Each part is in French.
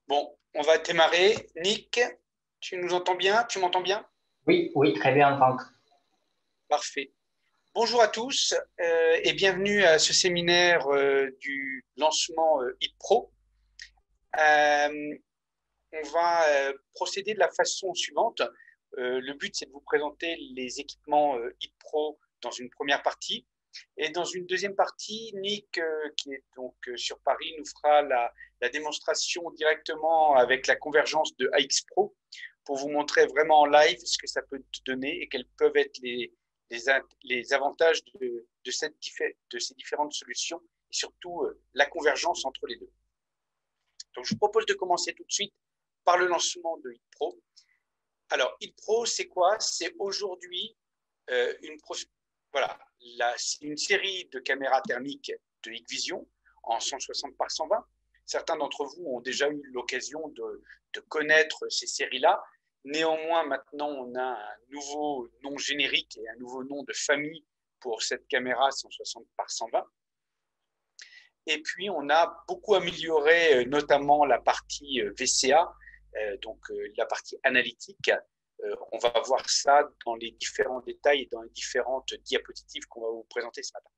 Bon, on va démarrer. Nick, tu nous entends bien? Tu m'entends bien? Oui, oui, très bien, Franck. Parfait. Bonjour à tous et bienvenue à ce séminaire du lancement HitPro. Euh, on va procéder de la façon suivante. Le but, c'est de vous présenter les équipements HitPro dans une première partie. Et dans une deuxième partie, Nick, qui est donc sur Paris, nous fera la démonstration directement avec la convergence de AX Pro pour vous montrer vraiment en live ce que ça peut te donner et quels peuvent être les, les avantages de ces différentes solutions et surtout la convergence entre les deux. Donc, je vous propose de commencer tout de suite par le lancement de HitPro. Alors, HitPro, c'est quoi? C'est aujourd'hui une, voilà, une série de caméras thermiques de Hikvision en 160 par 120. Certains d'entre vous ont déjà eu l'occasion de connaître ces séries-là. Néanmoins, maintenant, on a un nouveau nom générique et un nouveau nom de famille pour cette caméra 160 par 120. Et puis, on a beaucoup amélioré notamment la partie VCA, donc la partie analytique. On va voir ça dans les différents détails et dans les différentes diapositives qu'on va vous présenter ce matin.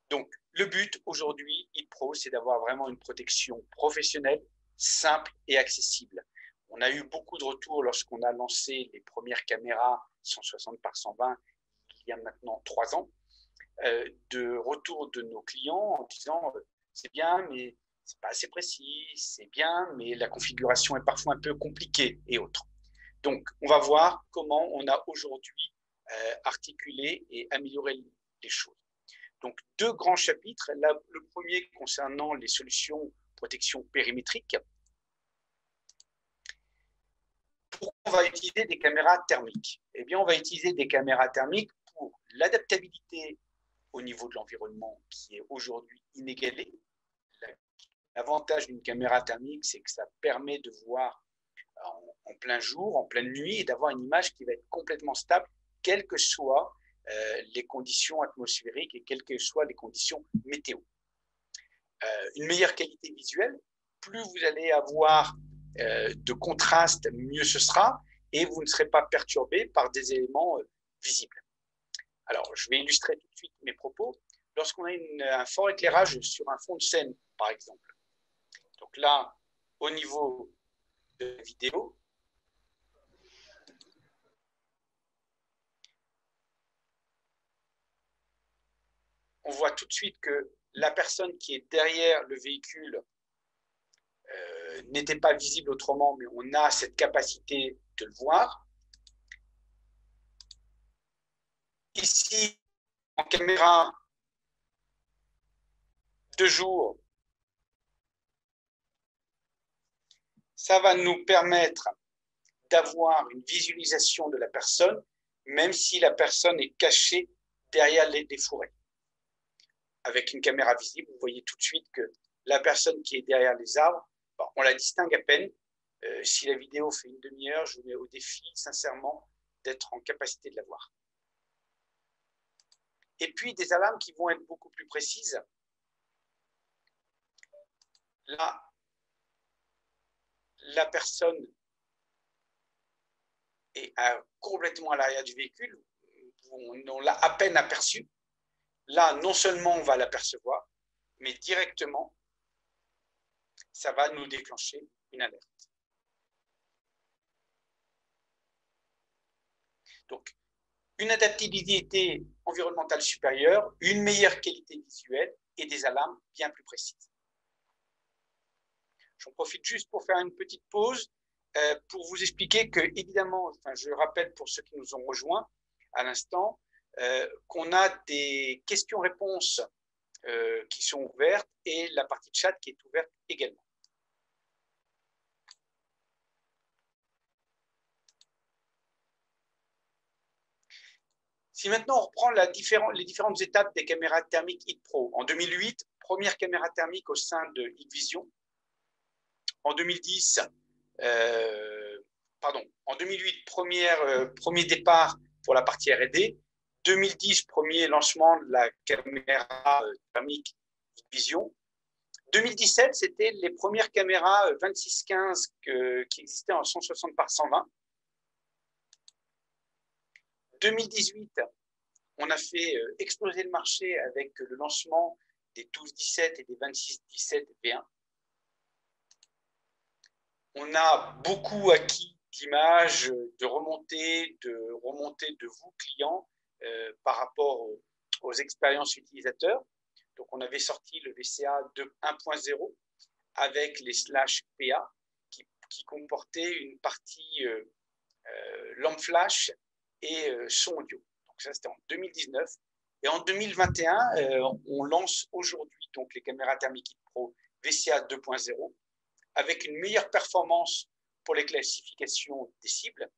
Donc, le but aujourd'hui, HitPro, c'est d'avoir vraiment une protection professionnelle, simple et accessible. On a eu beaucoup de retours lorsqu'on a lancé les premières caméras 160 par 120 il y a maintenant 3 ans, de retour de nos clients en disant c'est bien, mais c'est pas assez précis, c'est bien, mais la configuration est parfois un peu compliquée et autres. Donc, on va voir comment on a aujourd'hui articulé et amélioré les choses. Donc, deux grands chapitres. Là, le premier concernant les solutions protection périmétrique. Pourquoi on va utiliser des caméras thermiques? Eh bien, on va utiliser des caméras thermiques pour l'adaptabilité au niveau de l'environnement qui est aujourd'hui inégalé. L'avantage d'une caméra thermique, c'est que ça permet de voir en plein jour, en pleine nuit, et d'avoir une image qui va être complètement stable, quelles que soient les conditions atmosphériques et quelles que soient les conditions météo. Une meilleure qualité visuelle, plus vous allez avoir de contraste, mieux ce sera, et vous ne serez pas perturbé par des éléments visibles. Alors, je vais illustrer tout de suite mes propos. Lorsqu'on a un fort éclairage sur un fond de scène, par exemple, donc là, au niveau de la vidéo, on voit tout de suite que la personne qui est derrière le véhicule n'était pas visible autrement, mais on a cette capacité de le voir. Ici, en caméra de jour, ça va nous permettre d'avoir une visualisation de la personne, même si la personne est cachée derrière les fourrés. Avec une caméra visible, vous voyez tout de suite que la personne qui est derrière les arbres, on la distingue à peine. Si la vidéo fait une demi-heure, je vous mets au défi, sincèrement, d'être en capacité de la voir. Et puis, des alarmes qui vont être beaucoup plus précises. Là, la personne est complètement à l'arrière du véhicule. On l'a à peine aperçue. Là, non seulement on va l'apercevoir, mais directement, ça va nous déclencher une alerte. Donc, une adaptabilité environnementale supérieure, une meilleure qualité visuelle et des alarmes bien plus précises. J'en profite juste pour faire une petite pause pour vous expliquer que, évidemment, je rappelle pour ceux qui nous ont rejoints à l'instant, qu'on a des questions-réponses qui sont ouvertes et la partie de chat qui est ouverte également. Si maintenant on reprend les différentes étapes des caméras thermiques HitPro. En 2008, première caméra thermique au sein de Hikvision. En 2010, en 2008, premier départ pour la partie R&D. 2010, premier lancement de la caméra thermique Hikvision. 2017, c'était les premières caméras 26-15 qui existaient en 160 par 120. 2018, on a fait exploser le marché avec le lancement des 12-17 et des 26-17 V1. On a beaucoup acquis d'images, de remontées de vous, clients, par rapport aux expériences utilisateurs. Donc, on avait sorti le VCA 1.0 avec les slash PA qui comportaient une partie lampe flash et son audio. Donc, ça, c'était en 2019. Et en 2021, on lance aujourd'hui donc les caméras thermiques Pro VCA 2.0 avec une meilleure performance pour les classifications des cibles,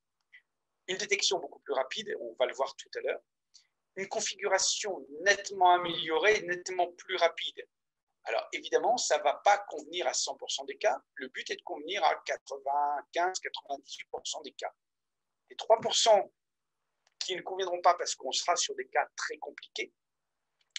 une détection beaucoup plus rapide, on va le voir tout à l'heure, une configuration nettement améliorée, nettement plus rapide. Alors évidemment, ça ne va pas convenir à 100% des cas, le but est de convenir à 95-98% des cas. Les 3% qui ne conviendront pas parce qu'on sera sur des cas très compliqués,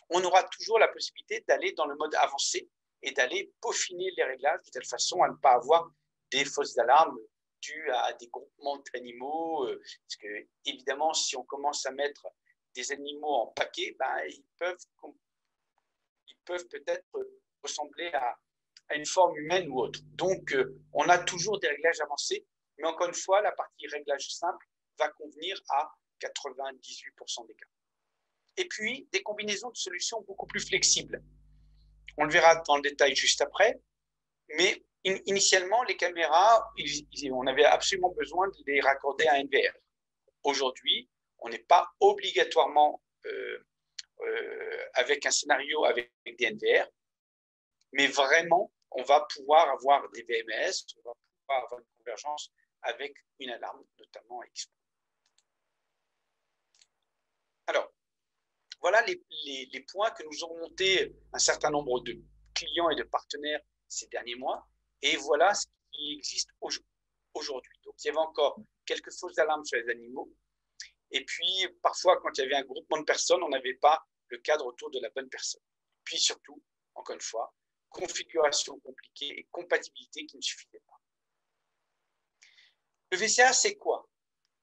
on aura toujours la possibilité d'aller dans le mode avancé et d'aller peaufiner les réglages de telle façon à ne pas avoir des fausses alarmes dues à des groupements d'animaux. Parce que, évidemment, si on commence à mettre des animaux en paquet, ben, ils peuvent peut-être ressembler à une forme humaine ou autre. Donc, on a toujours des réglages avancés, mais encore une fois, la partie réglage simple va convenir à 98% des cas. Et puis, des combinaisons de solutions beaucoup plus flexibles. On le verra dans le détail juste après, mais initialement, les caméras, on avait absolument besoin de les raccorder à NVR. Aujourd'hui, on n'est pas obligatoirement avec un scénario avec des NVR, mais vraiment, on va pouvoir avoir des VMS, on va pouvoir avoir une convergence avec une alarme, notamment Expo. Alors, voilà les points que nous ont montés un certain nombre de clients et de partenaires ces derniers mois. Et voilà ce qui existe aujourd'hui. Donc, il y avait encore quelques fausses alarmes sur les animaux. Et puis, parfois, quand il y avait un groupement de personnes, on n'avait pas le cadre autour de la bonne personne. Puis surtout, encore une fois, configuration compliquée et compatibilité qui ne suffisait pas. Le VCA, c'est quoi?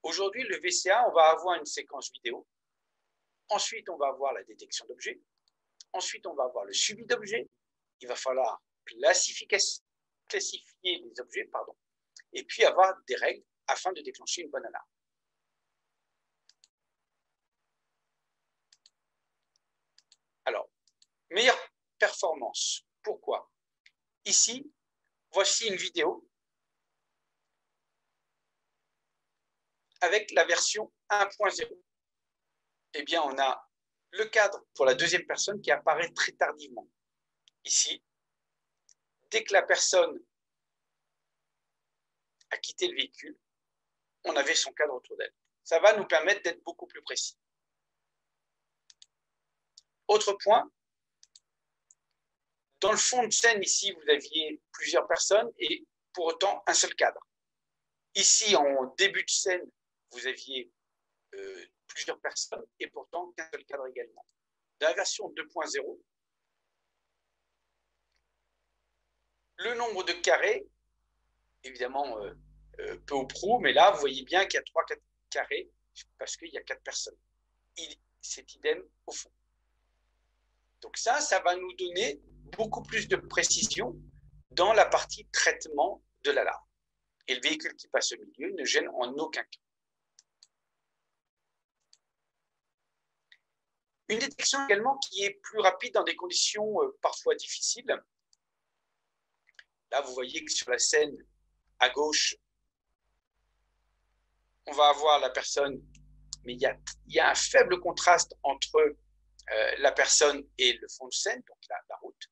Aujourd'hui, le VCA, on va avoir une séquence vidéo. Ensuite, on va avoir la détection d'objets. Ensuite, on va avoir le suivi d'objets. Il va falloir classifier les objets, et puis avoir des règles afin de déclencher une bonne alarme. Alors, meilleure performance. Pourquoi? Ici, voici une vidéo avec la version 1.0. Eh bien, on a le cadre pour la deuxième personne qui apparaît très tardivement. Ici, dès que la personne a quitté le véhicule, on avait son cadre autour d'elle. Ça va nous permettre d'être beaucoup plus précis. Autre point, dans le fond de scène, ici, vous aviez plusieurs personnes et pour autant un seul cadre. Ici, en début de scène, vous aviez plusieurs personnes et pourtant qu'un seul cadre également. Dans la version 2.0, le nombre de carrés, évidemment peu ou prou, mais là, vous voyez bien qu'il y a 3 carrés parce qu'il y a 4 personnes. C'est idem au fond. Donc ça va nous donner beaucoup plus de précision dans la partie traitement de l'alarme. Et le véhicule qui passe au milieu ne gêne en aucun cas. Une détection également qui est plus rapide dans des conditions parfois difficiles. Là, vous voyez que sur la scène à gauche, on va avoir la personne, mais il y a un faible contraste entre la personne et le fond de scène, donc la route.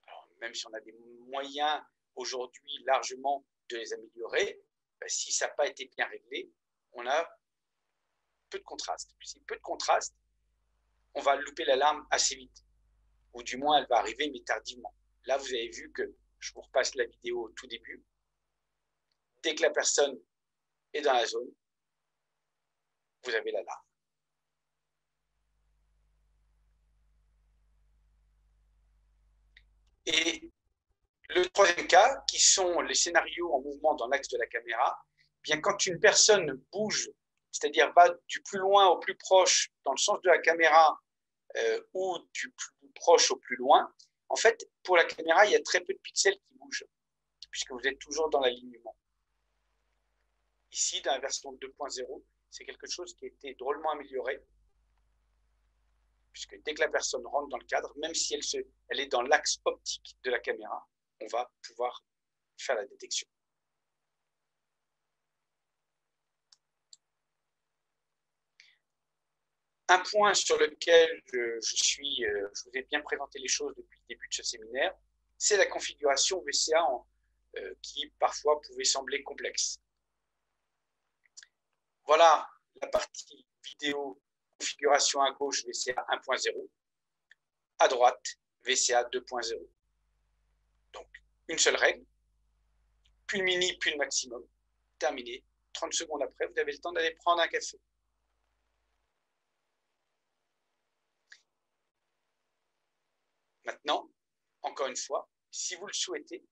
Alors, même si on a des moyens aujourd'hui largement de les améliorer, si ça n'a pas été bien réglé, on a peu de contraste. Si peu de contraste, on va louper l'alarme assez vite. Ou du moins, elle va arriver, mais tardivement. Là, vous avez vu que, je vous repasse la vidéo au tout début, dès que la personne est dans la zone, vous avez l'alarme. Et le troisième cas, qui sont les scénarios en mouvement dans l'axe de la caméra, bien quand une personne bouge, c'est-à-dire va du plus loin au plus proche dans le sens de la caméra ou du plus proche au plus loin, en fait, pour la caméra, il y a très peu de pixels qui bougent, puisque vous êtes toujours dans l'alignement. Ici, dans la version 2.0, c'est quelque chose qui a été drôlement amélioré, puisque dès que la personne rentre dans le cadre, même si elle est dans l'axe optique de la caméra, on va pouvoir faire la détection. Un point sur lequel je vous ai bien présenté les choses depuis le début de ce séminaire, c'est la configuration VCA qui parfois pouvait sembler complexe. Voilà la partie vidéo, configuration à gauche VCA 1.0, à droite VCA 2.0. Donc, une seule règle, puis le mini, puis le maximum. Terminé. 30 secondes après, vous avez le temps d'aller prendre un café. Maintenant, encore une fois, si vous le souhaitez,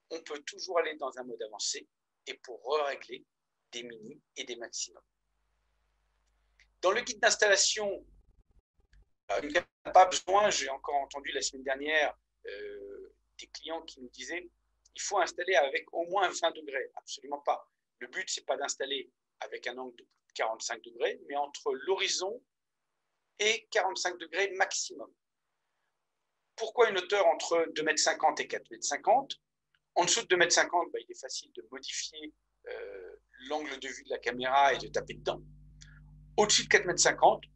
on peut toujours aller dans un mode avancé et pour régler des mini et des maximums. Dans le guide d'installation, il n'y a pas besoin, j'ai encore entendu la semaine dernière des clients qui nous disaient il faut installer avec au moins 20 degrés. Absolument pas. Le but, ce n'est pas d'installer avec un angle de 45 degrés, mais entre l'horizon et 45 degrés maximum. Pourquoi une hauteur entre 2,50 m et 4,50 m? En dessous de 2,50 m, il est facile de modifier l'angle de vue de la caméra et de taper dedans. Au-dessus de 4,50 m,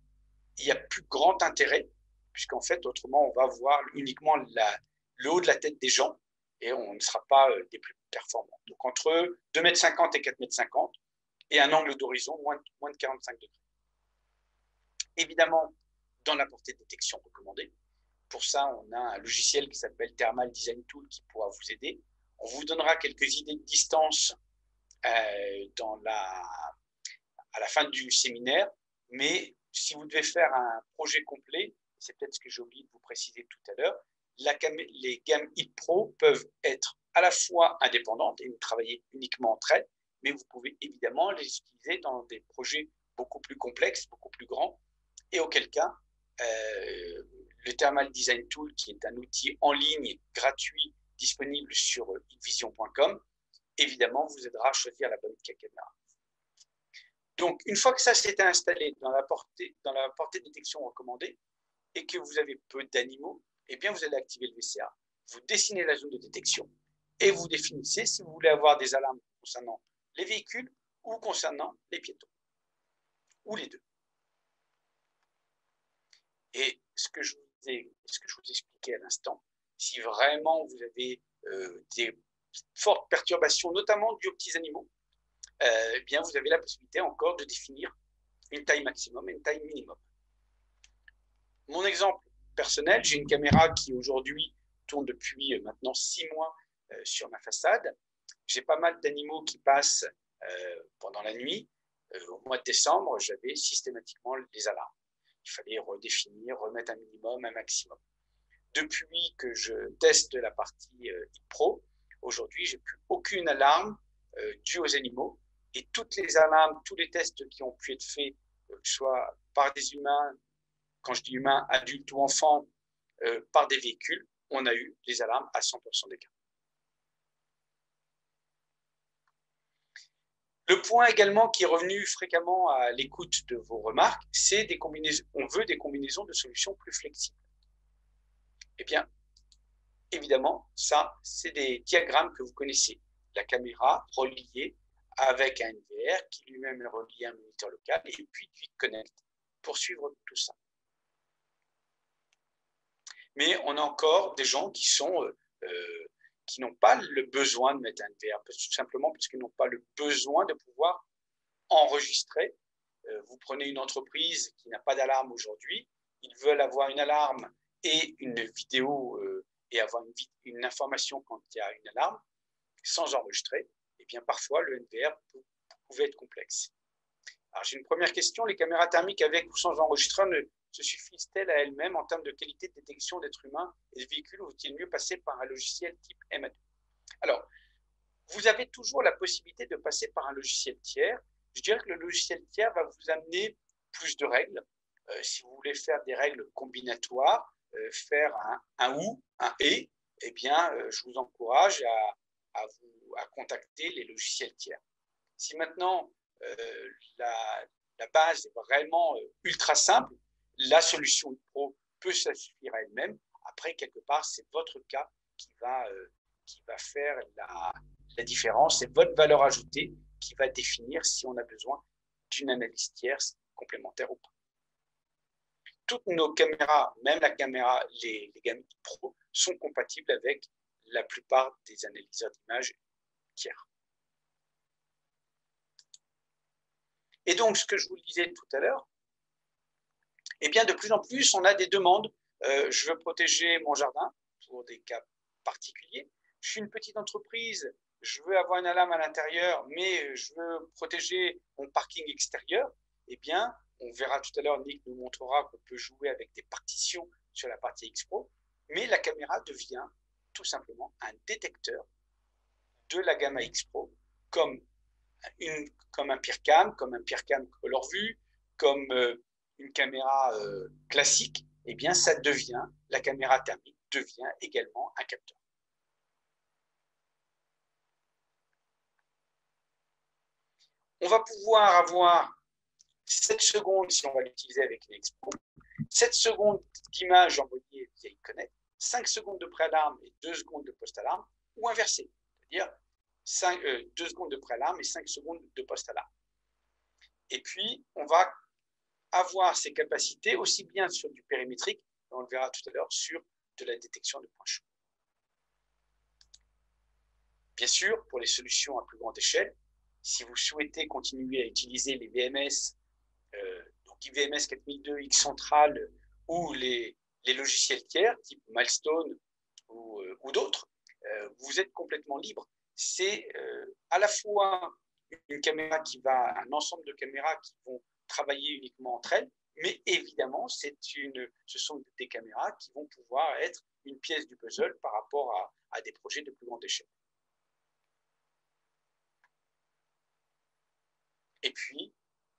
il n'y a plus grand intérêt, puisqu'en fait, autrement, on va voir uniquement le haut de la tête des gens et on ne sera pas des plus performants. Donc, entre 2,50 m et 4,50 m et un angle d'horizon moins de 45 degrés. Évidemment, dans la portée de détection recommandée, pour ça, on a un logiciel qui s'appelle Thermal Design Tool qui pourra vous aider. On vous donnera quelques idées de distance à la fin du séminaire, mais si vous devez faire un projet complet, c'est peut-être ce que j'ai oublié de vous préciser tout à l'heure, les gammes HIP Pro peuvent être à la fois indépendantes et travailler uniquement entre elles, mais vous pouvez évidemment les utiliser dans des projets beaucoup plus complexes, beaucoup plus grands, et auquel cas, le Thermal Design Tool, qui est un outil en ligne gratuit disponible sur hikvision.com, évidemment vous aidera à choisir la bonne caméra. Donc, une fois que ça s'est installé dans la portée de détection recommandée et que vous avez peu d'animaux, eh bien, vous allez activer le VCA. Vous dessinez la zone de détection et vous définissez si vous voulez avoir des alarmes concernant les véhicules ou concernant les piétons, ou les deux. Et ce que je vous expliquais à l'instant, si vraiment vous avez des fortes perturbations, notamment dues aux petits animaux, eh bien, vous avez la possibilité encore de définir une taille maximum et une taille minimum. Mon exemple personnel, j'ai une caméra qui aujourd'hui tourne depuis maintenant 6 mois sur ma façade. J'ai pas mal d'animaux qui passent pendant la nuit. Au mois de décembre, j'avais systématiquement les alarmes. Il fallait redéfinir, remettre un minimum, un maximum. Depuis que je teste la partie Pro, aujourd'hui, j'ai plus aucune alarme due aux animaux. Et toutes les alarmes, tous les tests qui ont pu être faits, que ce soit par des humains, quand je dis humains, adultes ou enfants, par des véhicules, on a eu les alarmes à 100% des cas. Le point également qui est revenu fréquemment à l'écoute de vos remarques, c'est on veut des combinaisons de solutions plus flexibles. Eh bien, évidemment, ça, c'est des diagrammes que vous connaissez. La caméra reliée avec un NVR qui lui-même est relié à un moniteur local et puis Quick Connect pour suivre tout ça. Mais on a encore des gens qui n'ont pas le besoin de mettre un NVR, tout simplement parce qu'ils n'ont pas le besoin de pouvoir enregistrer. Vous prenez une entreprise qui n'a pas d'alarme aujourd'hui, ils veulent avoir une alarme et une vidéo et avoir une information quand il y a une alarme sans enregistrer. Et bien parfois le NVR pouvait être complexe. Alors j'ai une première question, les caméras thermiques avec ou sans enregistreur se suffisent-elles à elles-mêmes en termes de qualité de détection d'êtres humains et de véhicules, ou faut-il mieux passer par un logiciel type MA2? Alors, vous avez toujours la possibilité de passer par un logiciel tiers. Je dirais que le logiciel tiers va vous amener plus de règles. Si vous voulez faire des règles combinatoires, faire un ou, un et, eh bien, je vous encourage à contacter les logiciels tiers. Si maintenant la base est vraiment ultra simple, la solution pro peut se suffire à elle-même. Après, quelque part, c'est votre cas qui va faire la différence. C'est votre valeur ajoutée qui va définir si on a besoin d'une analyse tierce complémentaire ou pas. Toutes nos caméras, même la caméra, les gammes Pro, sont compatibles avec la plupart des analyseurs d'images tiers. Et donc, ce que je vous le disais tout à l'heure, eh bien, de plus en plus, on a des demandes. Je veux protéger mon jardin pour des cas particuliers. Je suis une petite entreprise, je veux avoir une alarme à l'intérieur, mais je veux protéger mon parking extérieur. Eh bien, on verra tout à l'heure, Nick nous montrera qu'on peut jouer avec des partitions sur la partie X-Pro, mais la caméra devient tout simplement un détecteur de la gamme X-Pro comme un PeerCam, comme un PeerCam Color Vue, comme une caméra classique, eh bien, ça devient, la caméra thermique devient également un capteur. On va pouvoir avoir 7 secondes, si on va l'utiliser avec une X-Pro, 7 secondes d'image envoyée via Connect, 5 secondes de pré-alarme et 2 secondes de post-alarme, ou inversé, c'est-à-dire 2 secondes de pré-alarme et 5 secondes de post-alarme. Et puis, on va avoir ces capacités aussi bien sur du périmétrique, on le verra tout à l'heure, sur de la détection de points chauds. Bien sûr, pour les solutions à plus grande échelle, si vous souhaitez continuer à utiliser les VMS, donc IVMS 4002, X-Central ou les logiciels tiers, type Milestone ou d'autres, vous êtes complètement libre. C'est à la fois une caméra un ensemble de caméras qui vont travailler uniquement entre elles, mais évidemment, ce sont des caméras qui vont pouvoir être une pièce du puzzle par rapport à des projets de plus grande échelle. Et puis,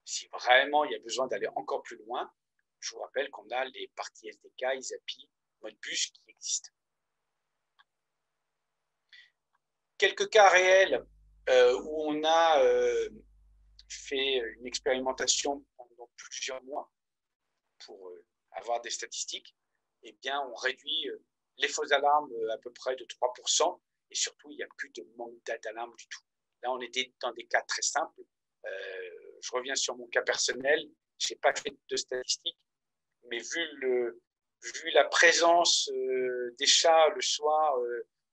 si vraiment il y a besoin d'aller encore plus loin, je vous rappelle qu'on a les parties SDK, ISAPI, Modbus qui existent. Quelques cas réels où on a fait une expérimentation pendant plusieurs mois pour avoir des statistiques, eh bien, on réduit les fausses alarmes à peu près de 3%, et surtout, il n'y a plus de manque d'alarme du tout. Là, on était dans des cas très simples. Je reviens sur mon cas personnel, je n'ai pas fait de statistiques, mais vu la présence des chats le soir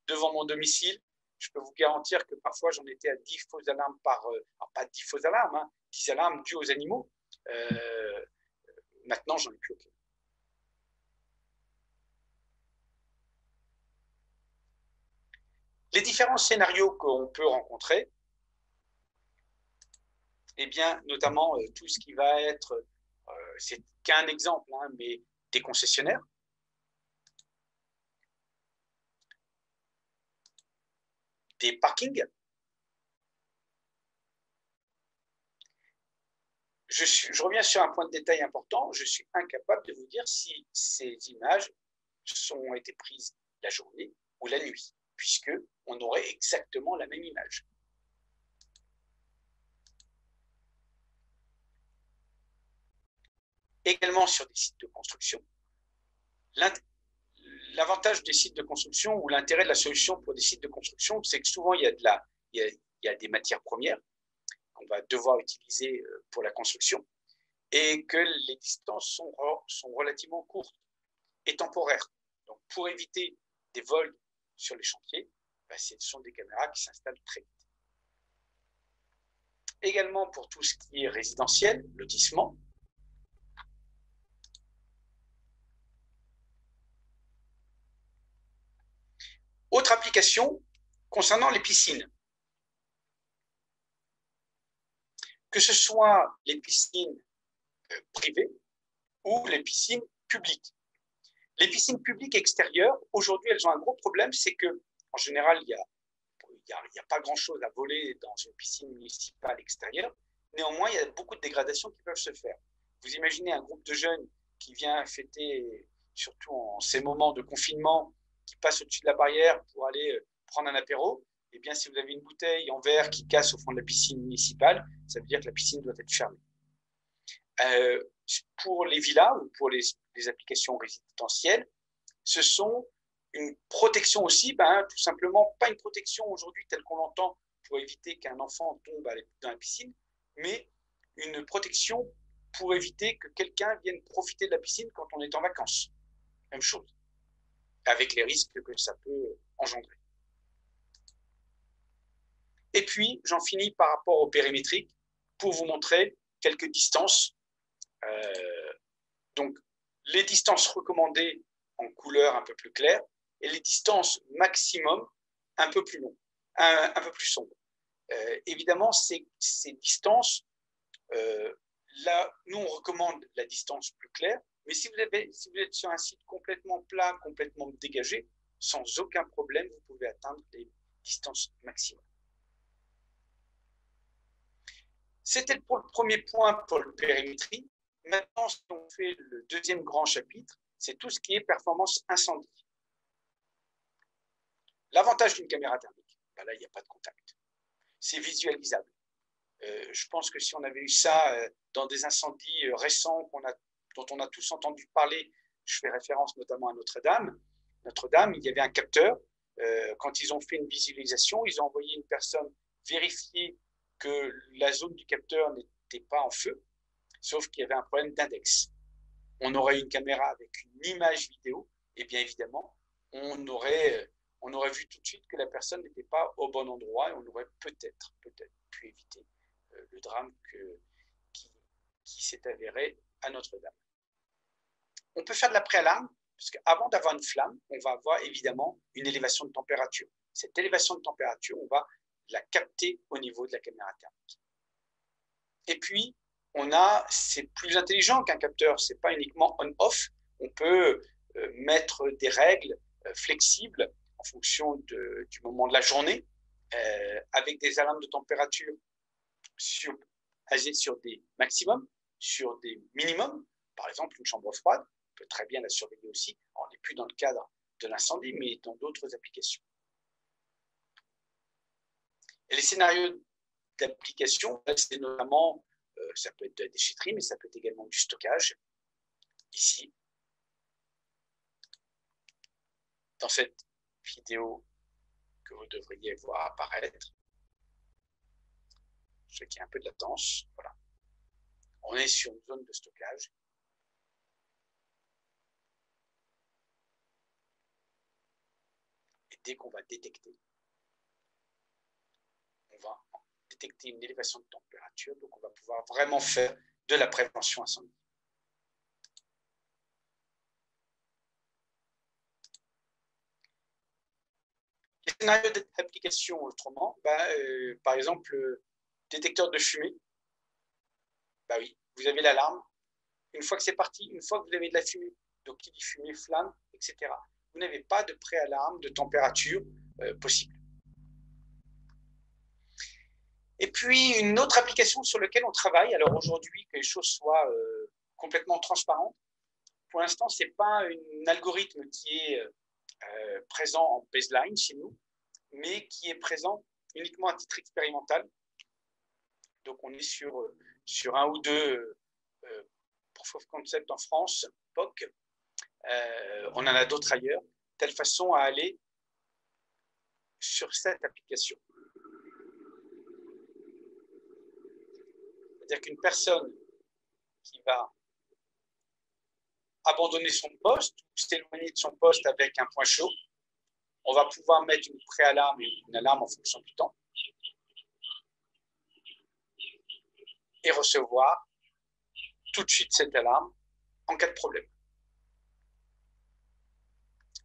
devant mon domicile, je peux vous garantir que parfois j'en étais à 10 fausses alarmes alors pas 10 fausses alarmes, hein, 10 alarmes dues aux animaux. Maintenant, j'en ai plus aucune. Les différents scénarios qu'on peut rencontrer, eh bien, notamment tout ce qui va être, c'est qu'un exemple, hein, mais des concessionnaires. Des parkings. Je reviens sur un point de détail important. Je suis incapable de vous dire si ces images ont été prises la journée ou la nuit, puisqu'on aurait exactement la même image. Également sur des sites de construction. L'avantage des sites de construction ou l'intérêt de la solution pour des sites de construction, c'est que souvent il y a des matières premières qu'on va devoir utiliser pour la construction et que les distances sont relativement courtes et temporaires. Donc, pour éviter des vols sur les chantiers, ce sont des caméras qui s'installent très vite. Également pour tout ce qui est résidentiel, lotissement. Autre application concernant les piscines. Que ce soit les piscines privées ou les piscines publiques. Les piscines publiques extérieures, aujourd'hui, elles ont un gros problème, c'est que en général, il n'y a pas grand-chose à voler dans une piscine municipale extérieure. Néanmoins, il y a beaucoup de dégradations qui peuvent se faire. Vous imaginez un groupe de jeunes qui vient fêter, surtout en ces moments de confinement, qui passe au-dessus de la barrière pour aller prendre un apéro. Eh bien, si vous avez une bouteille en verre qui casse au fond de la piscine municipale, ça veut dire que la piscine doit être fermée. Pour les villas ou pour les applications résidentielles, ce sont une protection aussi, tout simplement pas une protection aujourd'hui telle qu'on l'entend pour éviter qu'un enfant tombe dans la piscine, mais une protection pour éviter que quelqu'un vienne profiter de la piscine quand on est en vacances. Même chose, avec les risques que ça peut engendrer. Et puis, j'en finis par rapport au périmétrique pour vous montrer quelques distances. Donc, les distances recommandées en couleur un peu plus claire et les distances maximum un peu plus longues, un peu plus sombres. Évidemment, ces distances, là, nous, on recommande la distance plus claire, mais si vous êtes sur un site complètement plat, complètement dégagé, sans aucun problème, vous pouvez atteindre les distances maximum. C'était pour le premier point pour le périmétrie. Maintenant, si on fait le deuxième grand chapitre, c'est tout ce qui est performance incendie. L'avantage d'une caméra thermique, là, il n'y a pas de contact. C'est visualisable. Je pense que si on avait eu ça dans des incendies récents dont on a tous entendu parler, je fais référence notamment à Notre-Dame. Notre-Dame, il y avait un capteur. Quand ils ont fait une visualisation, ils ont envoyé une personne vérifier que la zone du capteur n'était pas en feu, sauf qu'il y avait un problème d'index. On aurait une caméra avec une image vidéo, et bien évidemment, on aurait vu tout de suite que la personne n'était pas au bon endroit, et on aurait peut-être pu éviter le drame qui s'est avéré à Notre-Dame. On peut faire de la préalarme, parce qu'avant d'avoir une flamme, on va avoir évidemment une élévation de température. Cette élévation de température, on va la capter au niveau de la caméra thermique. Et puis, c'est plus intelligent qu'un capteur, ce n'est pas uniquement on-off, on peut mettre des règles flexibles en fonction du moment de la journée, avec des alarmes de température basées sur des maximums, sur des minimums. Par exemple, une chambre froide, on peut très bien la surveiller aussi. On n'est plus dans le cadre de l'incendie, mais dans d'autres applications. Et les scénarios d'application, c'est notamment, ça peut être de la déchetterie, mais ça peut être également du stockage. Ici, dans cette vidéo que vous devriez voir apparaître, je sais qu'il y a un peu de latence, voilà. On est sur une zone de stockage. Et dès qu'on va détecter, on va détecter une élévation de température, donc on va pouvoir vraiment faire de la prévention incendie. Les scénarios d'application autrement, par exemple, détecteur de fumée, oui, vous avez l'alarme. Une fois que c'est parti, une fois que vous avez de la fumée, donc qui dit fumée, flamme, etc., vous n'avez pas de préalarme de température possible. Et puis, une autre application sur laquelle on travaille, alors aujourd'hui, que les choses soient complètement transparentes, pour l'instant, ce n'est pas un algorithme qui est présent en baseline chez nous, mais qui est présent uniquement à titre expérimental. Donc, on est sur un ou deux proof of concept en France, POC. On en a d'autres ailleurs, de telle façon à aller sur cette application. C'est-à-dire qu'une personne qui va abandonner son poste ou s'éloigner de son poste avec un point chaud, on va pouvoir mettre une préalarme et une alarme en fonction du temps et recevoir tout de suite cette alarme en cas de problème.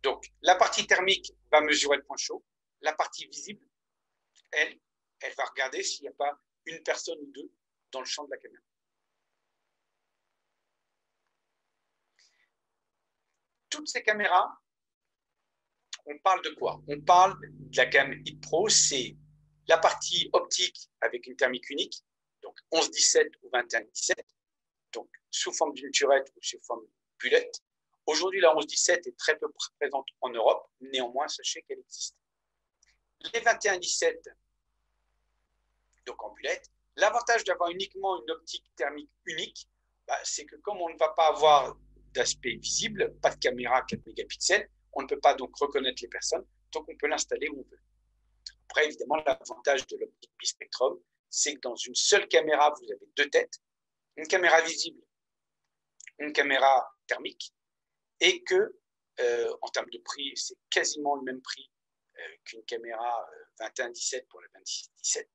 Donc, la partie thermique va mesurer le point chaud. La partie visible, elle va regarder s'il n'y a pas une personne ou deux dans le champ de la caméra. toutes ces caméras, on parle de quoi? On parle de la gamme HIT Pro, c'est la partie optique avec une thermique unique, donc 11-17 ou 21-17, donc sous forme d'une turette ou sous forme d'une bulette. Aujourd'hui, la 11-17 est très peu présente en Europe, néanmoins, sachez qu'elle existe. Les 21-17, donc en bulette, l'avantage d'avoir uniquement une optique thermique unique, c'est que comme on ne va pas avoir d'aspect visible, pas de caméra 4 mégapixels, on ne peut pas donc reconnaître les personnes, donc on peut l'installer où on veut. Après, évidemment, l'avantage de l'optique bispectrum, c'est que dans une seule caméra, vous avez deux têtes, une caméra visible, une caméra thermique, et que, en termes de prix, c'est quasiment le même prix qu'une caméra 21-17 pour la 26-17.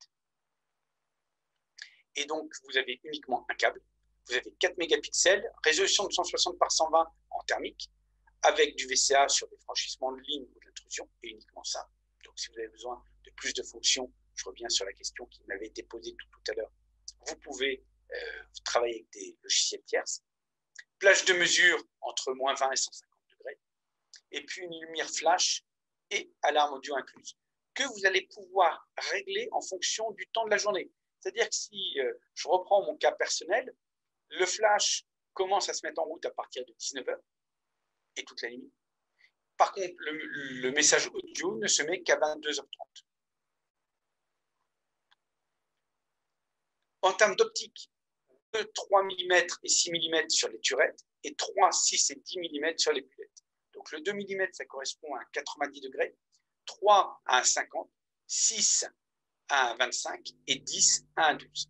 Et donc, vous avez uniquement un câble. Vous avez 4 mégapixels, résolution de 160 par 120 en thermique, avec du VCA sur des franchissements de ligne ou de l'intrusion, et uniquement ça. Donc, si vous avez besoin de plus de fonctions, je reviens sur la question qui m'avait été posée tout à l'heure, vous pouvez travailler avec des logiciels tierces. Plage de mesure entre moins 20 et 150 degrés, et puis une lumière flash et alarme audio incluse, que vous allez pouvoir régler en fonction du temps de la journée. C'est-à-dire que si je reprends mon cas personnel, le flash commence à se mettre en route à partir de 19h et toute la nuit. Par contre, le message audio ne se met qu'à 22h30. En termes d'optique, 2, 3 mm et 6 mm sur les turettes et 3, 6 et 10 mm sur les bulettes. Donc le 2 mm, ça correspond à un 90 degrés, 3 à un 50, 6 à un 25 et 10 à un 12.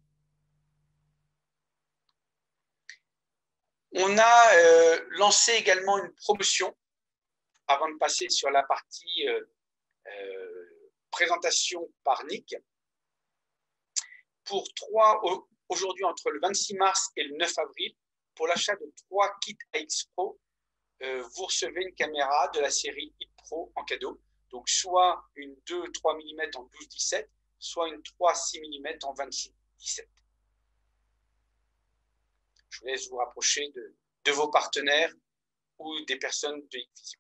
On a lancé également une promotion avant de passer sur la partie présentation par Nick. Pour aujourd'hui, entre le 26 mars et le 9 avril, pour l'achat de 3 kits AX Pro, vous recevez une caméra de la série HIT Pro en cadeau. Donc, soit une 2-3 mm en 12-17, soit une 3-6 mm en 26-17. Je vous laisse vous rapprocher de vos partenaires ou des personnes de Hikvision.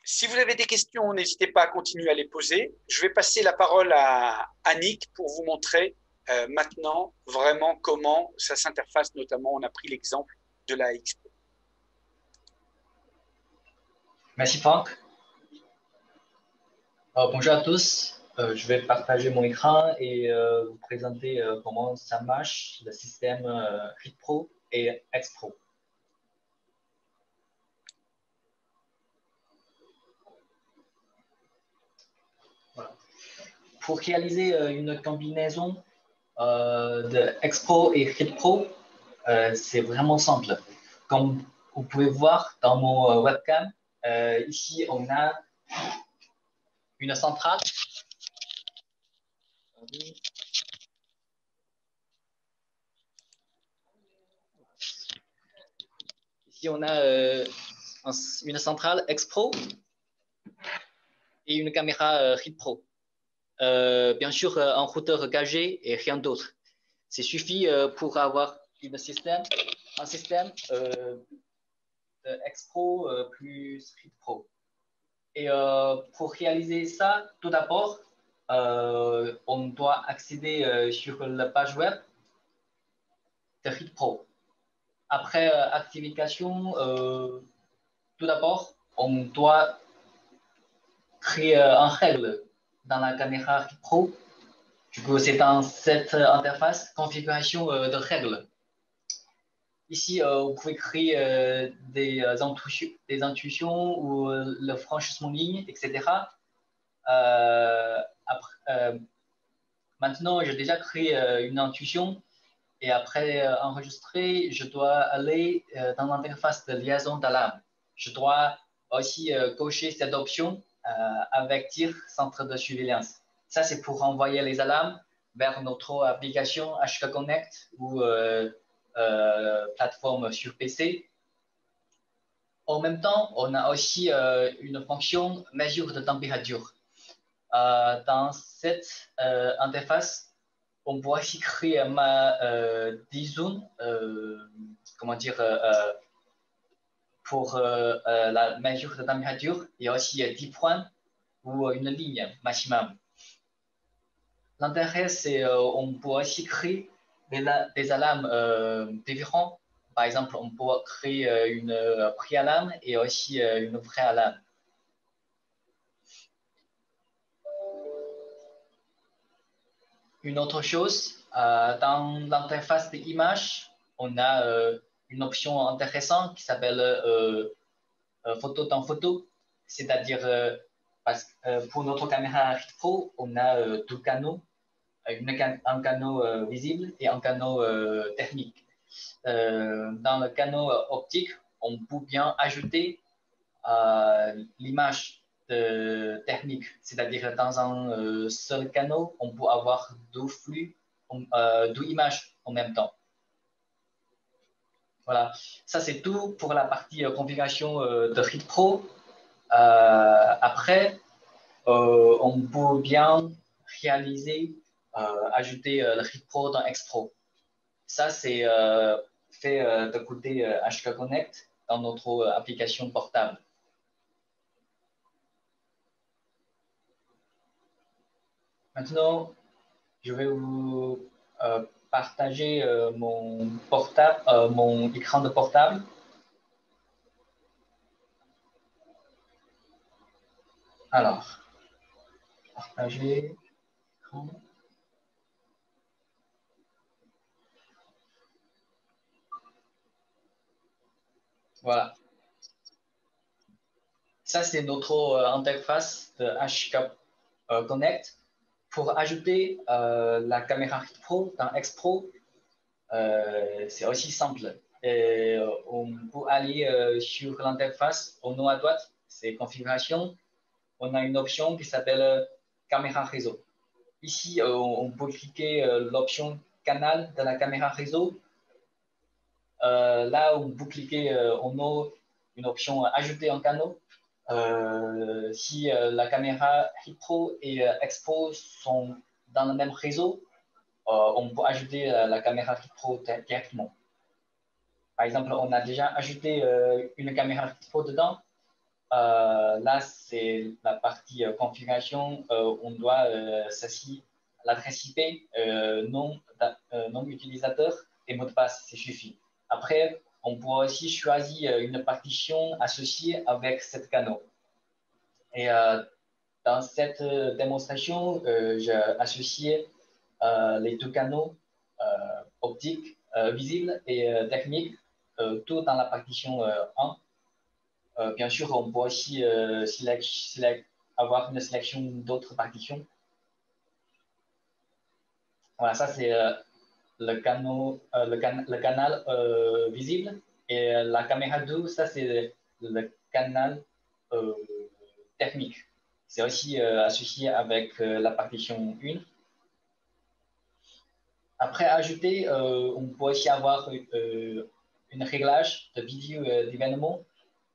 Si vous avez des questions, n'hésitez pas à continuer à les poser. Je vais passer la parole à Annick pour vous montrer maintenant vraiment comment ça s'interface. Notamment, on a pris l'exemple de la AX Pro. Merci Franck. Bonjour à tous. Je vais partager mon écran et vous présenter comment ça marche, le système HIT Pro et AX Pro. Voilà. Pour réaliser une combinaison de AX Pro et HIT Pro, c'est vraiment simple. Comme vous pouvez voir dans mon webcam, ici on a une centrale. Ici on a une centrale AX Pro et une caméra HIT Pro. Bien sûr, un routeur gagé et rien d'autre. C'est suffit pour avoir un système AX Pro plus HIT Pro. Et pour réaliser ça, tout d'abord, on doit accéder sur la page web de HIT Pro. Après activation, tout d'abord, on doit créer une règle dans la caméra HIT Pro. Du coup, c'est dans cette interface configuration de règles. Ici, vous pouvez créer des intuitions ou le franchissement ligne, etc. Maintenant, j'ai déjà créé une intuition et après enregistrer, je dois aller dans l'interface de liaison d'alarme. Je dois aussi cocher cette option avec TIR, centre de surveillance. Ça, c'est pour envoyer les alarmes vers notre application HK Connect ou plateforme sur PC. En même temps, on a aussi une fonction mesure de température. Dans cette interface, on pourrait aussi créer des zones, comment dire, pour la mesure de température. Il y a aussi 10 points ou une ligne maximum. L'intérêt, c'est on pourrait aussi créer des alarmes différentes. Par exemple, on peut créer une pré-alarme et aussi une vraie alarme. Une autre chose, dans l'interface d'image, on a une option intéressante qui s'appelle photo dans photo. C'est-à-dire, pour notre caméra Rit Pro, on a deux canaux, un canal visible et un canal technique. Dans le canal optique, on peut bien ajouter l'image technique, c'est-à-dire dans un seul canal, on peut avoir deux flux, deux images en même temps. Voilà, ça c'est tout pour la partie configuration de Rit Pro. Après, on peut bien réaliser, ajouter le Rit Pro dans X-Pro. Ça, c'est fait de côté HK Connect dans notre application portable. Maintenant, je vais vous partager mon écran de portable. Alors, partager écran. Voilà. Ça, c'est notre interface de HK Connect. Pour ajouter la caméra Rit Pro dans X-Pro, c'est aussi simple. Et, on peut aller sur l'interface en haut à droite, c'est configuration. On a une option qui s'appelle caméra réseau. Ici, on peut cliquer l'option canal de la caméra réseau. Là, on peut cliquer en haut une option ajouter un canal. Si la caméra Rit Pro et X-Pro sont dans le même réseau, on peut ajouter la caméra Rit Pro directement. Par exemple, on a déjà ajouté une caméra Rit Pro dedans. Là, c'est la partie configuration. On doit s'assigner l'adresse IP, nom utilisateur et mot de passe, c'est suffit. Après, on pourra aussi choisir une partition associée avec cette canal. Et dans cette démonstration, j'ai associé les deux canaux optiques, visibles et techniques, tout dans la partition 1. Bien sûr, on peut aussi avoir une sélection d'autres partitions. Voilà, ça c'est le canal visible. Et la caméra 2, ça c'est le canal technique. C'est aussi associé avec la partition 1. Après ajouter, on peut aussi avoir une réglage de vidéo d'événement.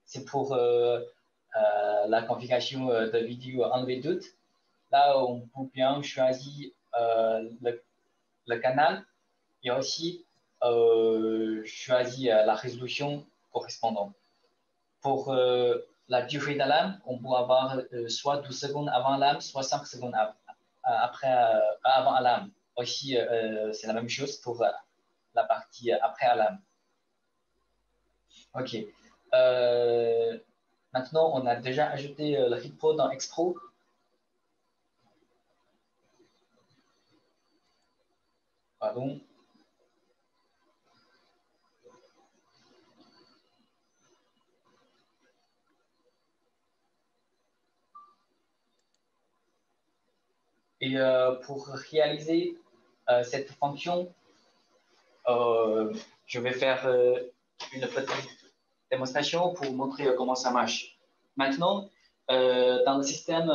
C'est pour la configuration de vidéo enlever doute. Là, on peut bien choisir le canal et aussi choisir la résolution correspondante. Pour la durée d'alarme, on peut avoir soit 12 secondes avant l'alarme, soit 5 secondes avant l'alarme. Aussi, c'est la même chose pour la partie après alarme. OK. Maintenant, on a déjà ajouté le Rit Pro dans X-Pro. Pardon. Et pour réaliser cette fonction, je vais faire une petite démonstration pour montrer comment ça marche. Maintenant, dans le système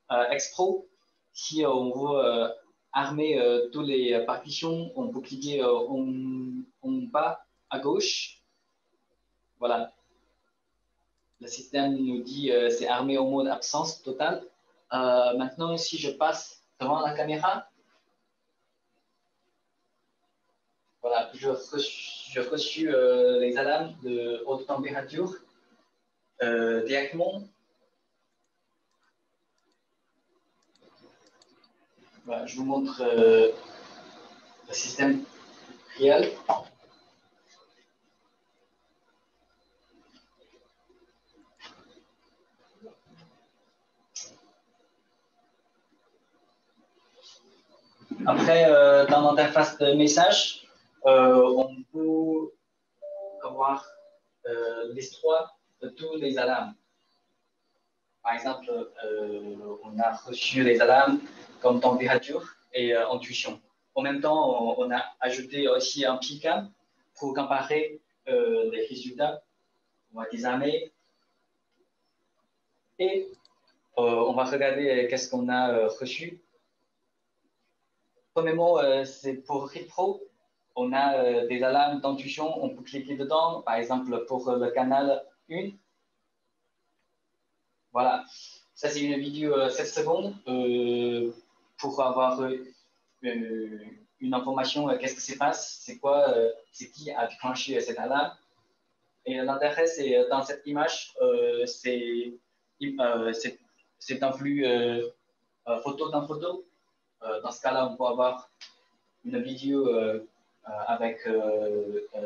X-Pro, si on veut armer toutes les partitions, on peut cliquer en bas à gauche. Voilà. Le système nous dit c'est armé au mode absence totale. Maintenant, si je passe devant la caméra, Voilà, j'ai reçu les alarmes de haute température directement. Voilà, je vous montre le système réel. Après, dans l'interface de message, on peut avoir l'histoire de tous les alarmes. Par exemple, on a reçu les alarmes comme température et intuition. En même temps, on a ajouté aussi un PICAM pour comparer les résultats des armées. Et on va regarder qu'est-ce qu'on a reçu. Premièrement, c'est pour ReadPro. On a des alarmes d'intuition, on peut cliquer dedans. Par exemple, pour le canal 1. Voilà, ça c'est une vidéo 7 secondes pour avoir une information, qu'est-ce qui se passe, c'est quoi, c'est qui a déclenché cette alarme. Et l'intérêt, c'est dans cette image, c'est un flux photo dans photo. Dans ce cas-là, on peut avoir une vidéo avec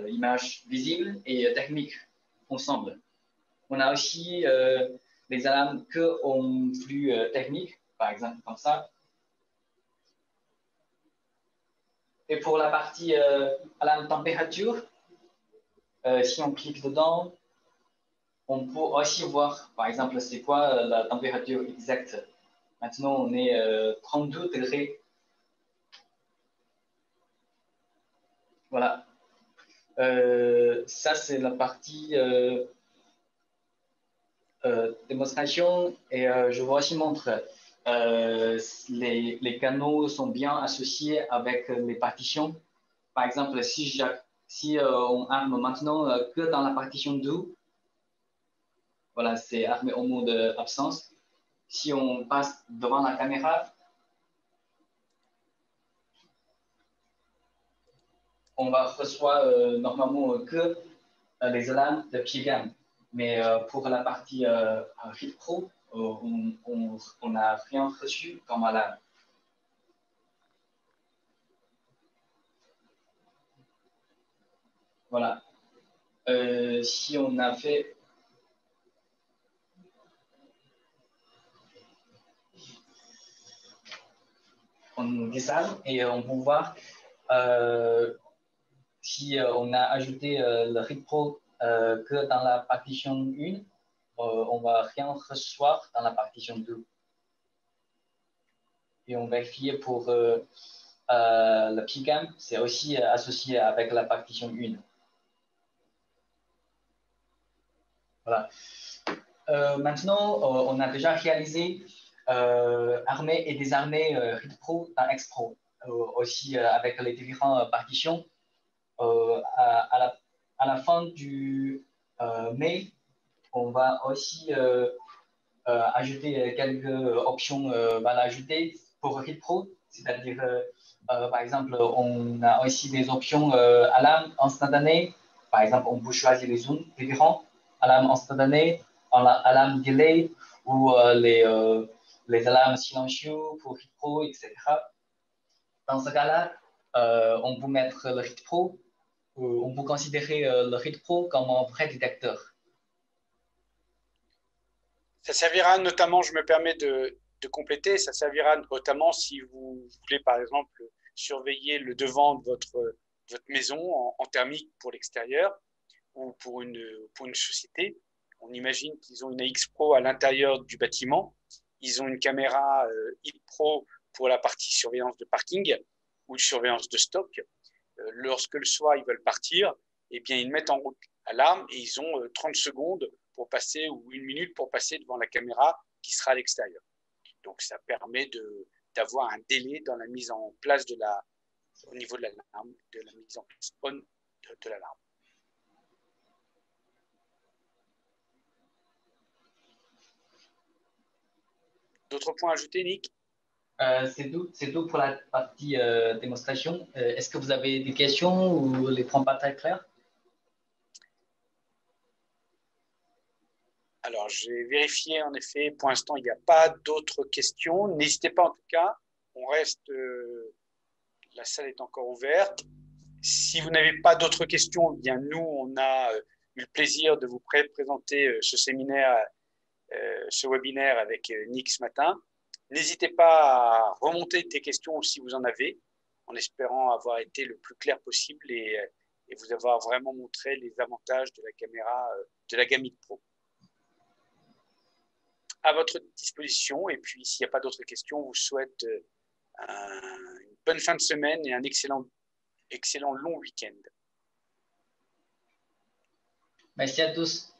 image visible et technique ensemble. On a aussi des alarmes que en flux technique, par exemple comme ça. Et pour la partie alarme température, si on clique dedans, on peut aussi voir, par exemple, c'est quoi la température exacte. Maintenant, on est 32 degrés. Voilà. Ça, c'est la partie démonstration. Et je vous aussi montre les canaux sont bien associés avec les partitions. Par exemple, si on arme maintenant que dans la partition do, voilà, c'est armé en mode absence. Si on passe devant la caméra, on va recevoir normalement que les alarmes de Piegam. Mais pour la partie Read Pro, on n'a rien reçu comme alarme. Voilà. Si on a fait on désarme et on peut voir si on a ajouté le Read Pro que dans la partition 1, on va rien recevoir dans la partition 2. Et on vérifie pour le PICAM, c'est aussi associé avec la partition 1. Voilà. Maintenant, on a déjà réalisé armée et désarmée Read Pro dans X-Pro, aussi avec les différentes partitions. À la fin du mai, on va aussi ajouter quelques options à ajouter pour Read Pro, c'est-à-dire par exemple, on a aussi des options alarme instantanée. Par exemple, on peut choisir les zones différentes, alarme instantanée, alarme delay ou les alarmes silencieux pour Read Pro, etc. Dans ce cas-là, on peut mettre le Read Pro, on peut considérer le Read Pro comme un vrai détecteur. Ça servira notamment, je me permets de compléter, ça servira notamment si vous voulez par exemple surveiller le devant de votre maison en thermique pour l'extérieur ou pour une société. On imagine qu'ils ont une AX Pro à l'intérieur du bâtiment. Ils ont une caméra IP Pro pour la partie surveillance de parking ou de surveillance de stock. Lorsque le soir ils veulent partir, eh bien ils mettent en route l'alarme et ils ont 30 secondes pour passer ou une minute pour passer devant la caméra qui sera à l'extérieur. Donc ça permet d'avoir un délai dans la mise en place au niveau de l'alarme, de la mise en place on de l'alarme. D'autres points à ajouter, Nick? C'est tout pour la partie démonstration. Est-ce que vous avez des questions ou les points pas très clairs? Alors, j'ai vérifié, en effet, pour l'instant, il n'y a pas d'autres questions. N'hésitez pas, en tout cas, on reste, la salle est encore ouverte. Si vous n'avez pas d'autres questions, eh bien, nous, on a eu le plaisir de vous présenter ce séminaire, ce webinaire avec Nick ce matin. N'hésitez pas à remonter des questions si vous en avez, en espérant avoir été le plus clair possible et vous avoir vraiment montré les avantages de la caméra de la Gamit Pro. À votre disposition. Et puis, s'il n'y a pas d'autres questions, on vous souhaite une bonne fin de semaine et un excellent long week-end. Merci à tous.